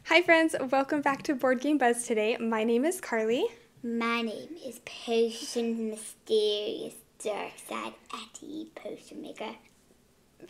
Hi friends, welcome back to Board Game Buzz today. My name is Carly. My name is Potion Mysterious Dark Side Addy Potion Maker.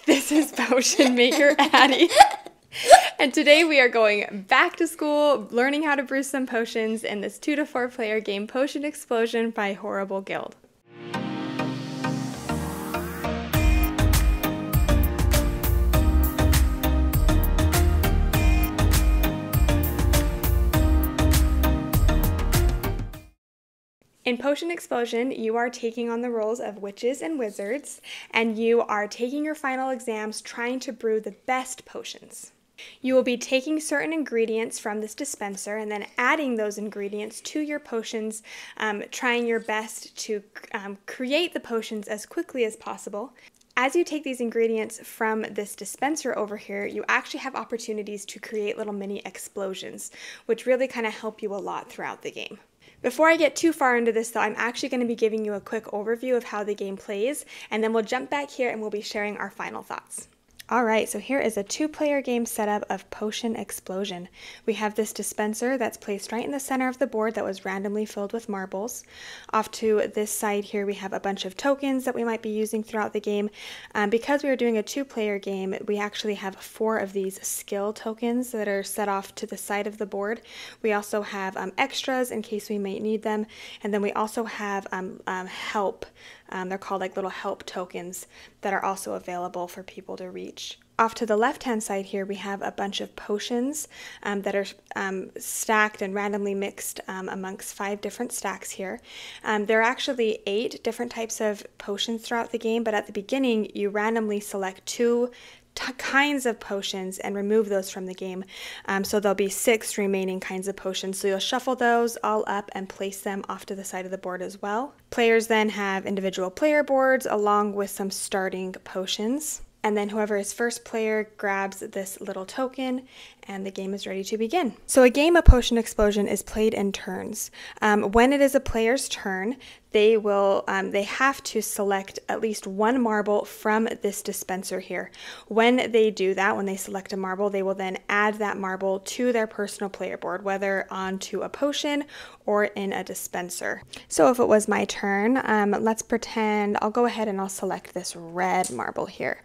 This is Potion Maker Addy. And today we are going back to school, learning how to brew some potions in this 2 to 4 player game, Potion Explosion by Horrible Guild. In Potion Explosion, you are taking on the roles of witches and wizards, and you are taking your final exams trying to brew the best potions. You will be taking certain ingredients from this dispenser and then adding those ingredients to your potions, trying your best to create the potions as quickly as possible. As you take these ingredients from this dispenser over here, you actually have opportunities to create little mini explosions, which really kind of help you a lot throughout the game. Before I get too far into this though, I'm actually going to be giving you a quick overview of how the game plays, and then we'll jump back here and we'll be sharing our final thoughts. Alright, so here is a 2-player game setup of Potion Explosion. We have this dispenser that's placed right in the center of the board that was randomly filled with marbles. Off to this side here we have a bunch of tokens that we might be using throughout the game. Because we are doing a 2-player game, we actually have 4 of these skill tokens that are set off to the side of the board. We also have extras in case we might need them, and then we also have help. They're called like little help tokens that are also available for people to reach. Off to the left-hand side here, we have a bunch of potions that are stacked and randomly mixed amongst 5 different stacks here. There are actually 8 different types of potions throughout the game, but at the beginning, you randomly select 2 kinds of potions and remove those from the game. So there'll be 6 remaining kinds of potions. So you'll shuffle those all up and place them off to the side of the board as well. Players then have individual player boards along with some starting potions. And then whoever is first player grabs this little token and the game is ready to begin. So a game of Potion Explosion is played in turns. When it is a player's turn, they have to select at least 1 marble from this dispenser here. When they do that, when they select a marble, they will then add that marble to their personal player board, whether onto a potion or in a dispenser. So if it was my turn, let's pretend I'll go ahead and I'll select this red marble here.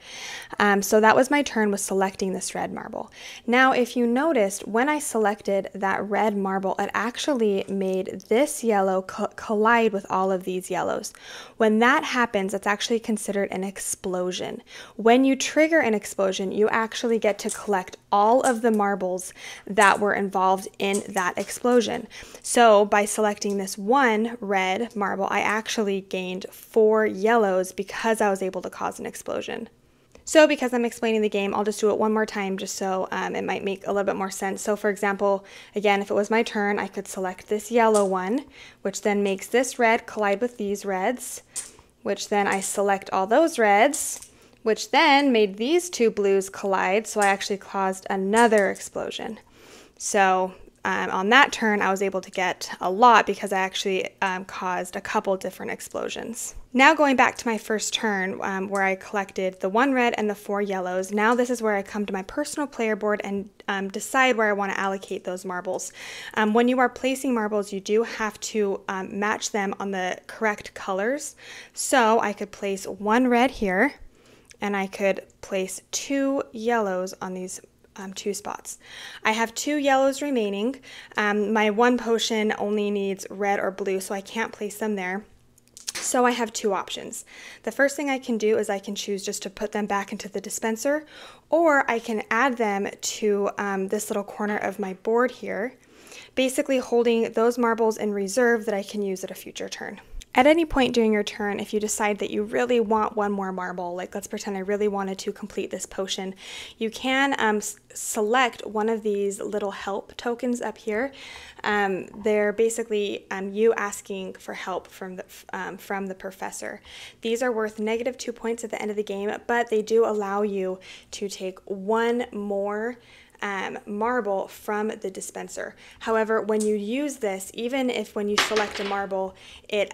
So that was my turn, was selecting this red marble. Now if you noticed, when I selected that red marble, it actually made this yellow collide with all of these yellows. When that happens, it's actually considered an explosion. When you trigger an explosion, you actually get to collect all of the marbles that were involved in that explosion. So by selecting this 1 red marble, I actually gained 4 yellows because I was able to cause an explosion. So because I'm explaining the game, I'll just do it one more time just so it might make a little bit more sense. So for example, again, if it was my turn, I could select this yellow one, which then makes this red collide with these reds, which then I select all those reds, which then made these 2 blues collide, so I actually caused another explosion. So on that turn, I was able to get a lot because I actually caused a couple different explosions. Now going back to my first turn where I collected the 1 red and the 4 yellows, now this is where I come to my personal player board and decide where I want to allocate those marbles. When you are placing marbles, you do have to match them on the correct colors. So I could place 1 red here, and I could place 2 yellows on these 2 spots. I have 2 yellows remaining. My 1 potion only needs red or blue, so I can't place them there. So I have 2 options. The first thing I can do is I can choose just to put them back into the dispenser, or I can add them to this little corner of my board here, basically holding those marbles in reserve that I can use at a future turn. At any point during your turn, if you decide that you really want 1 more marble, like let's pretend I really wanted to complete this potion, you can select one of these little help tokens up here. They're basically you asking for help from the professor. These are worth -2 points at the end of the game, but they do allow you to take 1 more marble from the dispenser. However, when you use this, even if when you select a marble it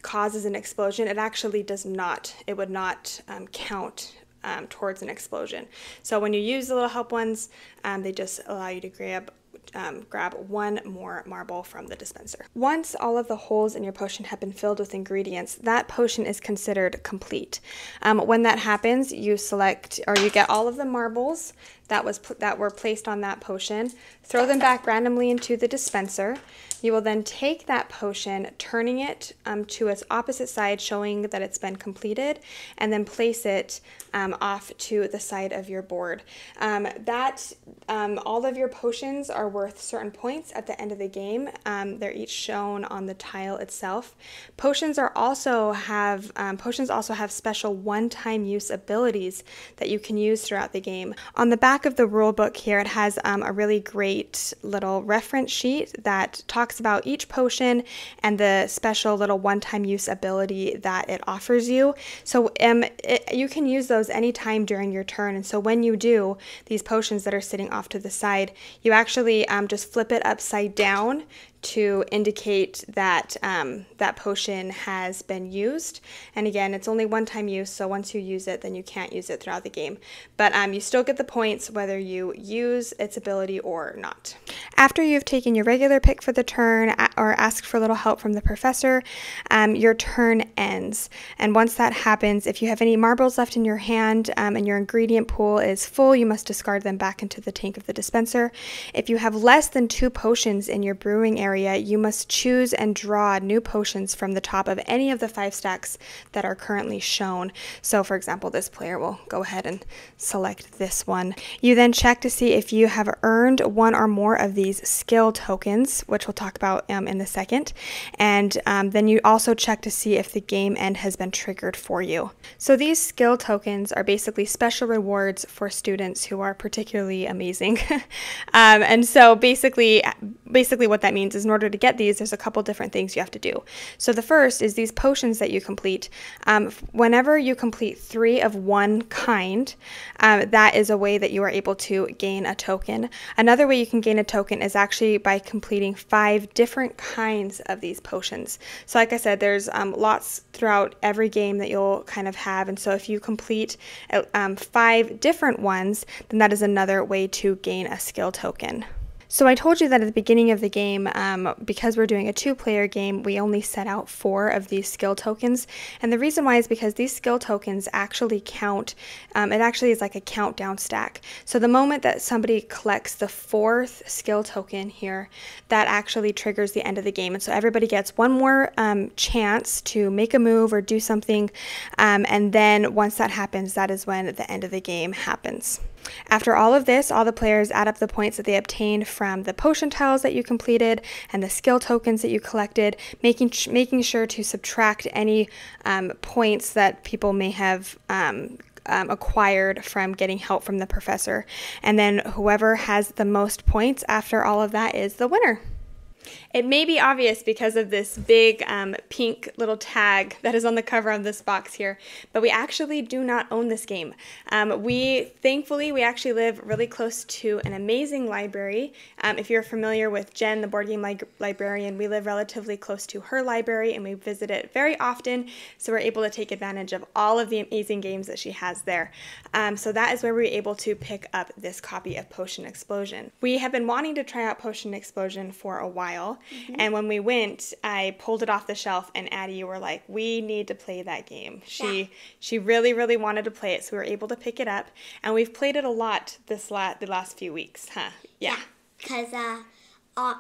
causes an explosion, it actually does not, it would not count towards an explosion. So when you use the little help ones, they just allow you to grab one more marble from the dispenser. Once all of the holes in your potion have been filled with ingredients, that potion is considered complete. When that happens, you get all of the marbles that were placed on that potion, throw them back randomly into the dispenser. You will then take that potion, turning it to its opposite side, showing that it's been completed, and then place it off to the side of your board. All of your potions are worth certain points at the end of the game. They're each shown on the tile itself. Potions also have special one-time use abilities that you can use throughout the game. On the back of the rule book here, it has a really great little reference sheet that talks about each potion and the special little one-time use ability that it offers you. So you can use those anytime during your turn. And so when you do, these potions that are sitting off to the side, you actually just flip it upside down to indicate that that potion has been used. And again, it's only one-time use, so once you use it, then you can't use it throughout the game. But you still get the points whether you use its ability or not. After you've taken your regular pick for the turn or asked for a little help from the professor, your turn ends. And once that happens, if you have any marbles left in your hand and your ingredient pool is full, you must discard them back into the tank of the dispenser. If you have less than 2 potions in your brewing area, you must choose and draw new potions from the top of any of the 5 stacks that are currently shown. So for example, this player will go ahead and select this one. You then check to see if you have earned one or more of these skill tokens, which we'll talk about in a second. And then you also check to see if the game end has been triggered for you. So these skill tokens are basically special rewards for students who are particularly amazing. And so basically what that means is in order to get these, there's a couple different things you have to do. So the first is these potions that you complete. Whenever you complete 3 of one kind, that is a way that you are able to gain a token. Another way you can gain a token is actually by completing 5 different kinds of these potions. So like I said, there's lots throughout every game that you'll kind of have, and so if you complete 5 different ones, then that is another way to gain a skill token. So I told you that at the beginning of the game, because we're doing a 2-player game, we only set out 4 of these skill tokens. And the reason why is because these skill tokens actually count. It actually is like a countdown stack. So the moment that somebody collects the 4th skill token here, that actually triggers the end of the game. And so everybody gets one more chance to make a move or do something. And then once that happens, that is when the end of the game happens. After all of this, all the players add up the points that they obtained from the potion tiles that you completed and the skill tokens that you collected, making sure to subtract any points that people may have acquired from getting help from the professor. And then whoever has the most points after all of that is the winner. It may be obvious because of this big pink little tag that is on the cover of this box here, but we actually do not own this game. Thankfully, we actually live really close to an amazing library. If you're familiar with Jen, the board game librarian, we live relatively close to her library and we visit it very often, so we're able to take advantage of all of the amazing games that she has there. So that is where we were able to pick up this copy of Potion Explosion. We have been wanting to try out Potion Explosion for a while. And when we went, I pulled it off the shelf, and Addie, you were like, we need to play that game. She really, really wanted to play it, so we were able to pick it up, and we've played it a lot the last few weeks, huh? Yeah. Because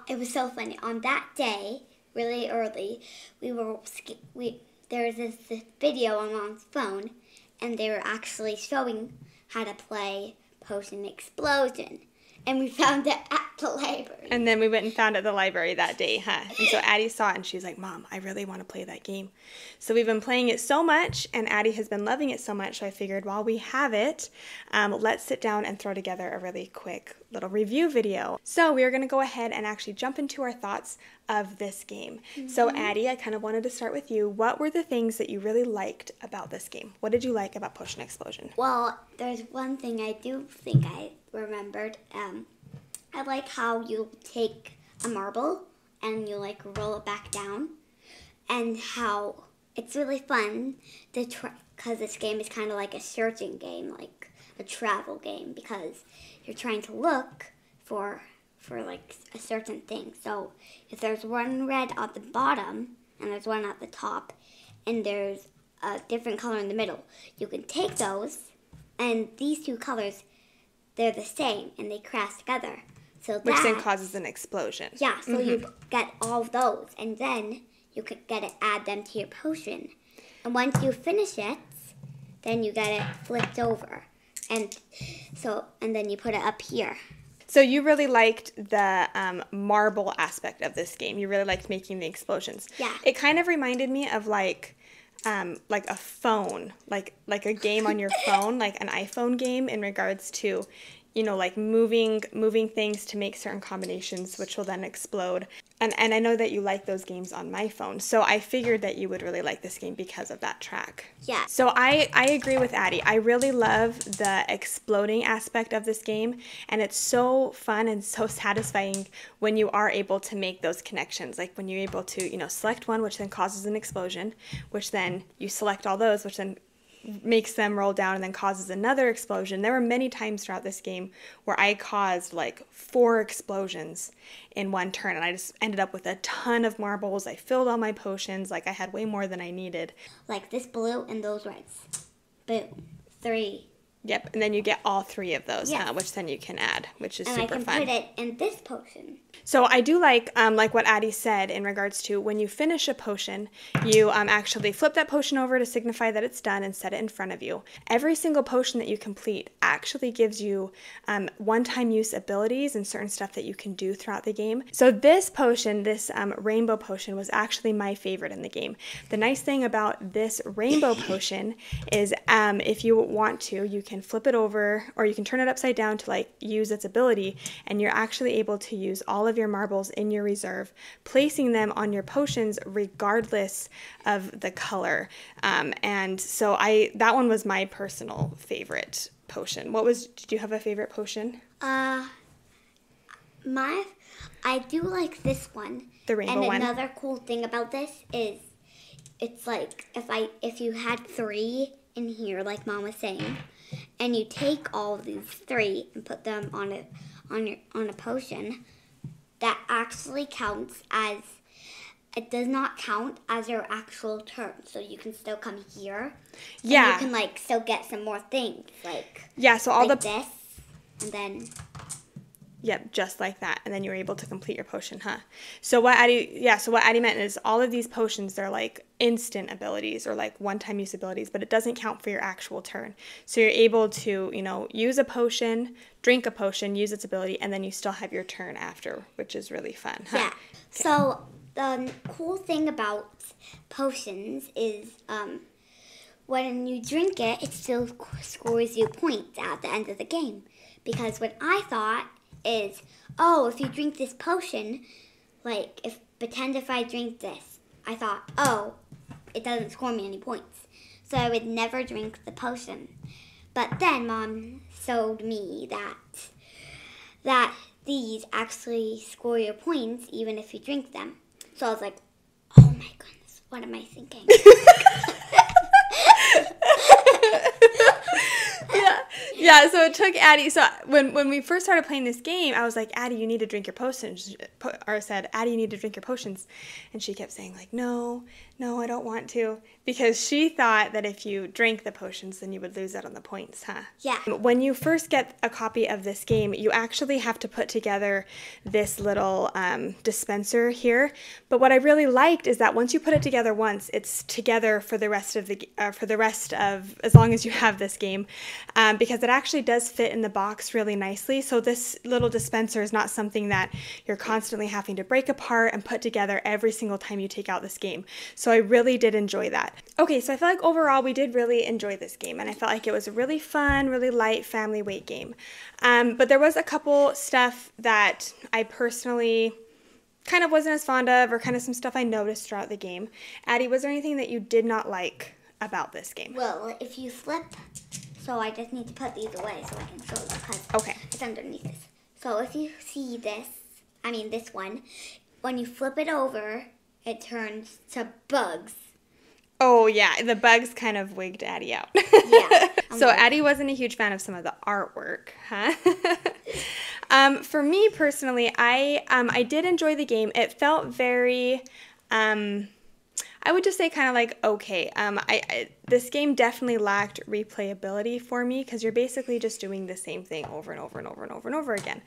it was so funny. On that day, really early, there was this video on Mom's phone, and they were actually showing how to play Potion Explosion. And we found it at the library. And then we went and found it at the library that day, huh? And so Addie saw it and she's like, Mom, I really want to play that game. So we've been playing it so much and Addie has been loving it so much. So I figured while we have it, let's sit down and throw together a really quick little review video. So we are going to go ahead and actually jump into our thoughts of this game. So Addie, I kind of wanted to start with you. What were the things that you really liked about this game? What did you like about Potion Explosion? Well, there's one thing I do think I remembered. I like how you take a marble and you roll it back down, and how it's really fun to because this game is kind of like a searching game, like a travel game, because you're trying to look for like a certain thing. So if there's one red at the bottom and there's one at the top and there's a different color in the middle, you can take those, and these two colors, they're the same and they crash together. So which then causes an explosion. Yeah, so you get all of those, and then you could add them to your potion. And once you finish it, then you get it flipped over. And then you put it up here. So you really liked the marble aspect of this game. You really liked making the explosions. Yeah. It kind of reminded me of like a phone, like a game on your phone, like an iPhone game in regards to, like moving things to make certain combinations, which will then explode. And I know that you like those games on my phone, so I figured that you would really like this game because of that track. Yeah. So I agree with Addy. I really love the exploding aspect of this game, and it's so fun and so satisfying when you are able to make those connections. Like when you're able to, select one, which then causes an explosion, which then you select all those, which then makes them roll down and then causes another explosion. There were many times throughout this game where I caused like 4 explosions in one turn, and I just ended up with a ton of marbles. I filled all my potions, like I had way more than I needed. Like this blue and those reds. Boom. 3. Yep, and then you get all 3 of those, Yes. which then you can add, which is And super I can fun. put it in this potion. So I do like what Addy said in regards to when you finish a potion, you actually flip that potion over to signify that it's done and set it in front of you. Every single potion that you complete actually gives you one-time use abilities and certain stuff that you can do throughout the game. So this potion, this rainbow potion, was actually my favorite in the game. The nice thing about this rainbow potion is if you want to, you can flip it over, or you can turn it upside down to like use its ability, and you're actually able to use all of your marbles in your reserve, placing them on your potions regardless of the color. And so that one was my personal favorite potion. Did you have a favorite potion? I do like this one. The rainbow one. And another cool thing about this is it's like if you had 3 in here, like Mom was saying, and you take all of these 3 and put them on a potion, that actually counts as, it does not count as your actual turn. So you can still come here. Yeah. And you can still get some more things, So all this, and then. Yep, just like that. And then you were able to complete your potion, huh? So what Addy meant is all of these potions, they're like instant abilities or like one-time use abilities, but it doesn't count for your actual turn. So you're able to, use a potion, drink a potion, use its ability, and then you still have your turn after, which is really fun, huh? Yeah. Okay. So the cool thing about potions is when you drink it, it still scores you points at the end of the game. Because what I thought is, if you drink this potion, pretend if I drink this, I thought, it doesn't score me any points. So I would never drink the potion. But then Mom showed me that these actually score your points even if you drink them. So I was like, oh my goodness, what am I thinking? Yeah, so it took Addy, so when we first started playing this game, I was like, Addy, you need to drink your potions, or I said, Addy, you need to drink your potions, and she kept saying like, no, I don't want to, because she thought that if you drank the potions, then you would lose out on the points, huh? Yeah. When you first get a copy of this game, you actually have to put together this little dispenser here, but what I really liked is that once you put it together once, it's together for the rest of as long as you have this game, because it actually does fit in the box really nicely. So this little dispenser is not something that you're constantly having to break apart and put together every single time you take out this game. So I really did enjoy that. Okay, so I feel like overall we did really enjoy this game, and I felt like it was a really fun, really light family weight game. But there was a couple stuff that I personally kind of wasn't as fond of, or kind of some stuff I noticed throughout the game. Addy, was there anything that you did not like about this game? Well, if you flip, so I just need to put these away so I can show them, because it's underneath this. So if you see this one, when you flip it over, it turns to bugs. Oh, yeah. The bugs kind of wigged Addy out. Yeah. So Addy wasn't a huge fan of some of the artwork, huh? For me personally, I did enjoy the game. It felt very, I would just say kind of like okay. This game definitely lacked replayability for me because you're basically just doing the same thing over and over and over and over and over again.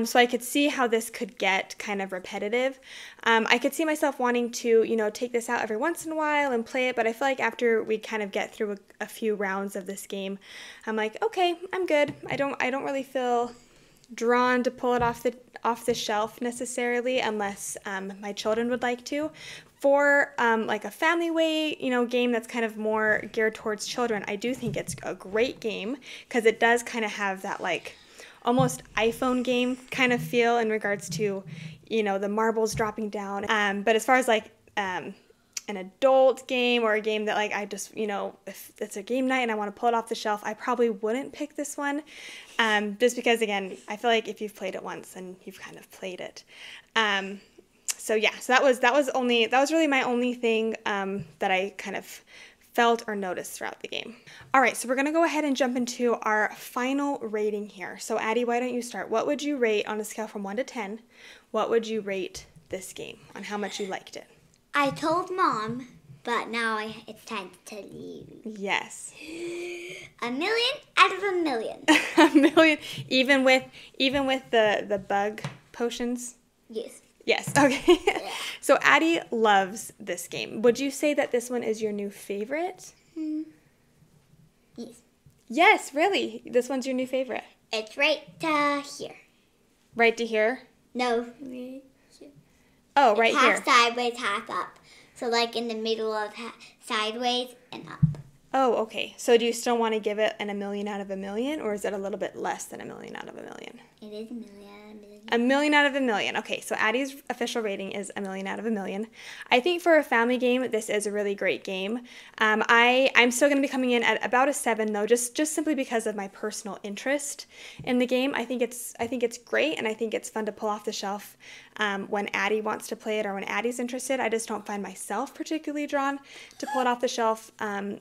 So I could see how this could get kind of repetitive. I could see myself wanting to, you know, take this out every once in a while and play it, but I feel like after we kind of get through a few rounds of this game, I'm like, okay, I'm good. I don't really feel drawn to pull it off the shelf necessarily unless my children would like to. For like a family way, you know, game that's kind of more geared towards children, I do think it's a great game because it does kind of have that like almost iPhone game kind of feel in regards to, you know, the marbles dropping down. But as far as like an adult game or a game that like I just, you know, if it's a game night and I want to pull it off the shelf, I probably wouldn't pick this one. Just because, again, I feel like if you've played it once, then you've kind of played it. So yeah, so that was really my only thing that I kind of felt or noticed throughout the game. All right, so we're gonna go ahead and jump into our final rating here. So Addy, why don't you start? What would you rate on a scale from 1 to 10? What would you rate this game on how much you liked it? I told Mom, but now it's time to tell you. Yes. 1,000,000 out of 1,000,000. A million, even with the bug potions? Yes. Yes, okay. Yeah. So Addy loves this game. Would you say that this one is your new favorite? Yes. Yes, really. This one's your new favorite. It's right here. Right to here? No, right here. Oh, right it's here. half sideways, half up. So like in the middle of sideways and up. Oh, okay. So do you still want to give it an 1,000,000 out of 1,000,000, or is it a little bit less than 1,000,000 out of 1,000,000? It is 1,000,000. 1,000,000 out of 1,000,000. Okay, so Addy's official rating is 1,000,000 out of 1,000,000. I think for a family game, this is a really great game. I'm still going to be coming in at about a 7 though, just simply because of my personal interest in the game. I think it's great, and I think it's fun to pull off the shelf when Addy wants to play it or when Addy's interested. I just don't find myself particularly drawn to pull it off the shelf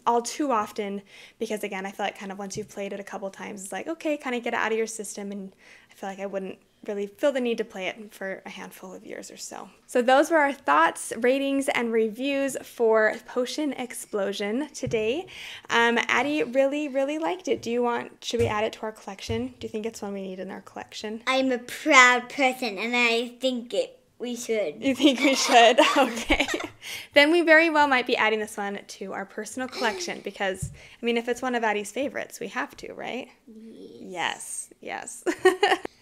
all too often because, again, I feel like kind of once you've played it a couple times, it's like, okay, kind of get it out of your system, and I feel like I wouldn't really feel the need to play it for a handful of years or so. So those were our thoughts, ratings, and reviews for Potion Explosion today. Addy really, really liked it. Should we add it to our collection? Do you think it's one we need in our collection? I'm a proud person, and I think we should. You think we should? Okay. Then we very well might be adding this one to our personal collection because, I mean, if it's one of Addy's favorites, we have to, right? Yes.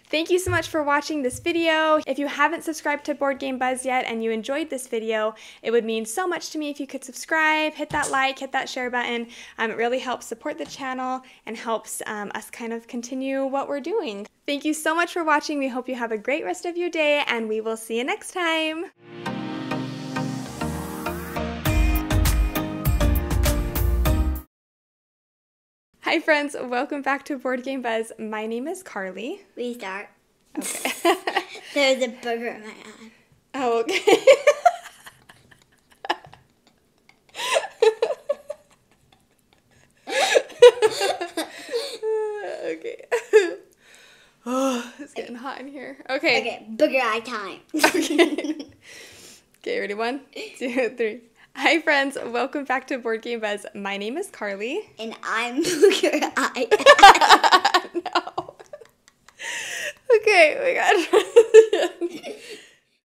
Thank you so much for watching this video. If you haven't subscribed to Board Game Buzz yet and you enjoyed this video, it would mean so much to me if you could subscribe, hit that like, hit that share button. It really helps support the channel and helps us kind of continue what we're doing. Thank you so much for watching. We hope you have a great rest of your day, and we will see you next time. Hi friends, welcome back to Board Game Buzz. My name is Carly. Restart. Okay. There's a booger in my eye. Oh, okay. Okay. Oh, it's getting hot in here. Okay. Okay, booger eye time. Okay, ready? 1, 2, 3. Hi friends, welcome back to Board Game Buzz. My name is Carly. And I'm booger eye. No. Okay, we got